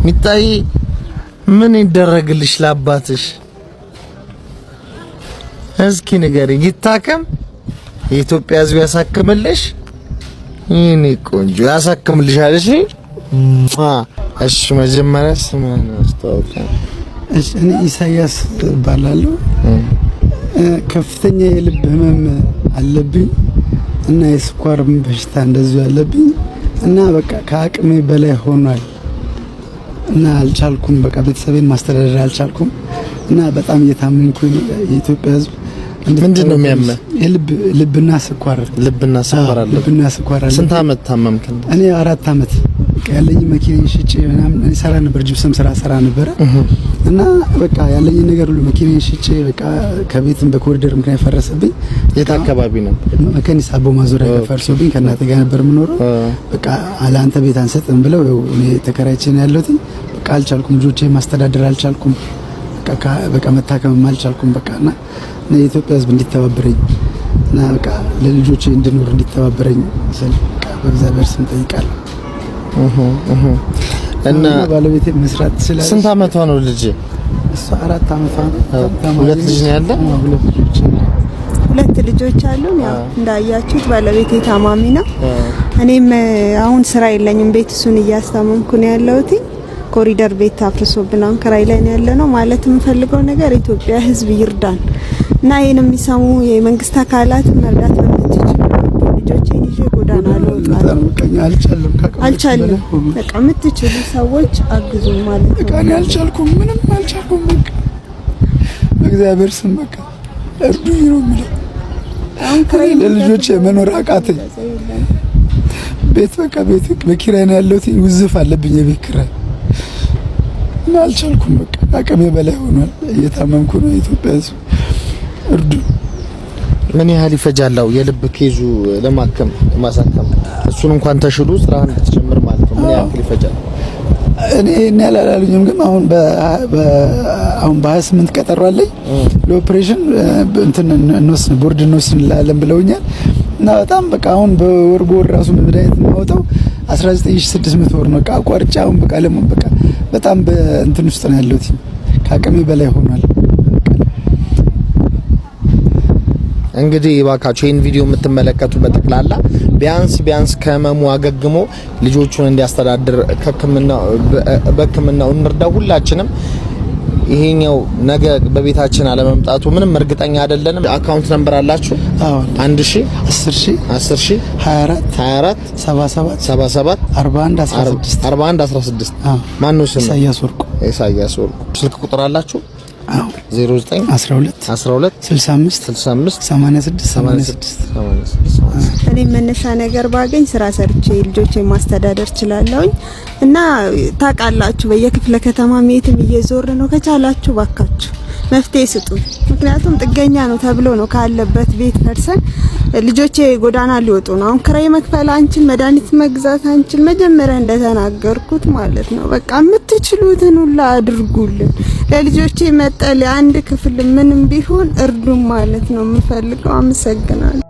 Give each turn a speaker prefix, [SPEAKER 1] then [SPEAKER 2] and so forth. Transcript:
[SPEAKER 1] ሚጣይ ምን ይደረግልሽ ለአባትሽ? እስኪ ንገሪኝ። ይታከም? የኢትዮጵያ ሕዝብ ያሳክምልሽ? ይሄኔ ቆንጆ ያሳክምልሻል። እሺ መጀመሪያ ስምን አስተዋውቂ።
[SPEAKER 2] እሺ እኔ ኢሳያስ እባላለሁ። ከፍተኛ የልብ ህመም አለብኝ እና የስኳር በሽታ እንደዚሁ አለብኝ እና በቃ ከአቅሜ በላይ ሆኗል እና አልቻልኩም። በቃ ቤተሰቤን ማስተዳደር አልቻልኩም እና በጣም እየታመምኩኝ የኢትዮጵያ ሕዝብ
[SPEAKER 1] ምንድነው የሚያመህ?
[SPEAKER 2] ልብና ስኳር አለ። ልብና ስኳር አለ።
[SPEAKER 1] ስንት አመት ታመምክ?
[SPEAKER 2] እኔ 4 አመት ያለኝ መኪናዬን ሽጬ ምናምን ሰራ ነበር፣ ጅብሰም ስራ ሰራ ነበር እና በቃ ያለኝ ነገር ሁሉ መኪናዬን ሽጬ በቃ ከቤትም በኮሪደር ምክንያት ፈረሰብኝ።
[SPEAKER 1] የት አካባቢ ነው?
[SPEAKER 2] መካኒሳ አቦ ማዞሪያ ፈርሶብኝ ከእናቴ ጋር ነበር የምኖረው። በቃ አላንተ ቤት አንሰጥም ብለው እኔ ተከራይቼ ነው ያለሁት። በቃ አልቻልኩም፣ ልጆቼን ማስተዳደር አልቻልኩም። በቃ መታከምም አልቻልኩም። በቃና የኢትዮጵያ ሕዝብ እንዲተባበረኝ እና በቃ ለልጆቼ እንድኖር እንዲተባበረኝ ስል በቃ በእግዚአብሔር ስም ጠይቃለሁ። እና ባለቤቴ መስራት ትችላለች።
[SPEAKER 1] ስንት አመቷ ነው ልጅ?
[SPEAKER 2] እሷ 4 አመቷ ነው።
[SPEAKER 1] ሁለት ልጅ ነው ያለ?
[SPEAKER 3] ሁለት ልጆች አሉን። ያው እንዳያችሁት ባለቤቴ ታማሚ ነው። እኔም አሁን ስራ የለኝም፣ ቤት እሱን እያስታመምኩ ነው ያለሁት። ኮሪደር ቤት አፍርሶብናል፣ ክራይ ላይ ነው ያለነው። ማለት የምፈልገው ነገር ኢትዮጵያ ሕዝብ ይርዳን እና ይሄን የሚሰሙ የመንግስት አካላት መርዳት በምትችሉ ልጆቼን ይዤ ጎዳና አልቻልኩም። በቃ የምትችሉ ሰዎች አግዙ ማለት ነው።
[SPEAKER 2] በቃ እኔ አልቻልኩም፣ ምንም አልቻልኩም። በቃ በእግዚአብሔር ስም በቃ እርዱኝ ነው የምለው። አሁን ክራይ ለልጆቼ መኖር አቃተኝ። ቤት በቃ ቤት በኪራይ ነው ያለሁት። ውዝፍ አለብኝ የቤት ኪራይ እና አልቻልኩም። በቃ አቅሜ በላይ ሆኗል። እየታመምኩ ነው። የኢትዮጵያ ሕዝብ እርዱ።
[SPEAKER 1] ምን ያህል ይፈጃል የልብ ኬዙ ለማከም ማሳከም? እሱን እንኳን ተሽሎ ስራህን ልትጀምር ማለት ነው። ምን ያህል ይፈጃል?
[SPEAKER 2] እኔ ያላሉኝም ግን አሁን በ28 ቀጠሮ አለኝ ለኦፕሬሽን እንትን እንወስን ቦርድ እንወስንላለን ብለውኛል እና በጣም በቃ አሁን በወር ራሱ መድኃኒት የማወጣው 19600 ብር ነው። አቋርጬ አሁን በቃ ለምን በቃ በጣም በእንትን ውስጥ ነው ያለሁት። ከአቅሜ በላይ ሆኗል።
[SPEAKER 1] እንግዲህ እባካችሁ ይሄን ቪዲዮ የምትመለከቱ በጠቅላላ ቢያንስ ከህመሙ አገግሞ ልጆቹን እንዲያስተዳድር በሕክምናው እንርዳው ሁላችንም። ይሄኛው ነገ በቤታችን አለመምጣቱ ምንም እርግጠኛ አይደለንም። አካውንት ነምበር አላችሁ?
[SPEAKER 2] አዎ
[SPEAKER 1] 1000
[SPEAKER 2] 10000
[SPEAKER 1] 1000
[SPEAKER 2] 24 77 41 16
[SPEAKER 1] ማን ነው ስሙ?
[SPEAKER 2] ኢሳያስ ወርቁ።
[SPEAKER 1] ስልክ ቁጥር አላችሁ?
[SPEAKER 2] አዎ
[SPEAKER 1] 09
[SPEAKER 2] 12 65 86
[SPEAKER 3] እኔ መነሻ ነገር ባገኝ ስራ ሰርቼ ልጆቼ ማስተዳደር እችላለሁኝ እና ታውቃላችሁ በየክፍለ ከተማ ሜትም እየዞር ነው። ከቻላችሁ ባካችሁ መፍትሄ ስጡ። ምክንያቱም ጥገኛ ነው ተብሎ ነው ካለበት ቤት ፈርሰን ልጆቼ ጎዳና ሊወጡ ነው። አሁን ክራይ መክፈል አንችል፣ መድኃኒት መግዛት አንችል። መጀመሪያ እንደተናገርኩት ማለት ነው በቃ የምትችሉትን ሁሉ አድርጉልን። ለልጆቼ መጠለያ አንድ ክፍል ምንም ቢሆን እርዱም ማለት ነው የምፈልገው። አመሰግናለሁ።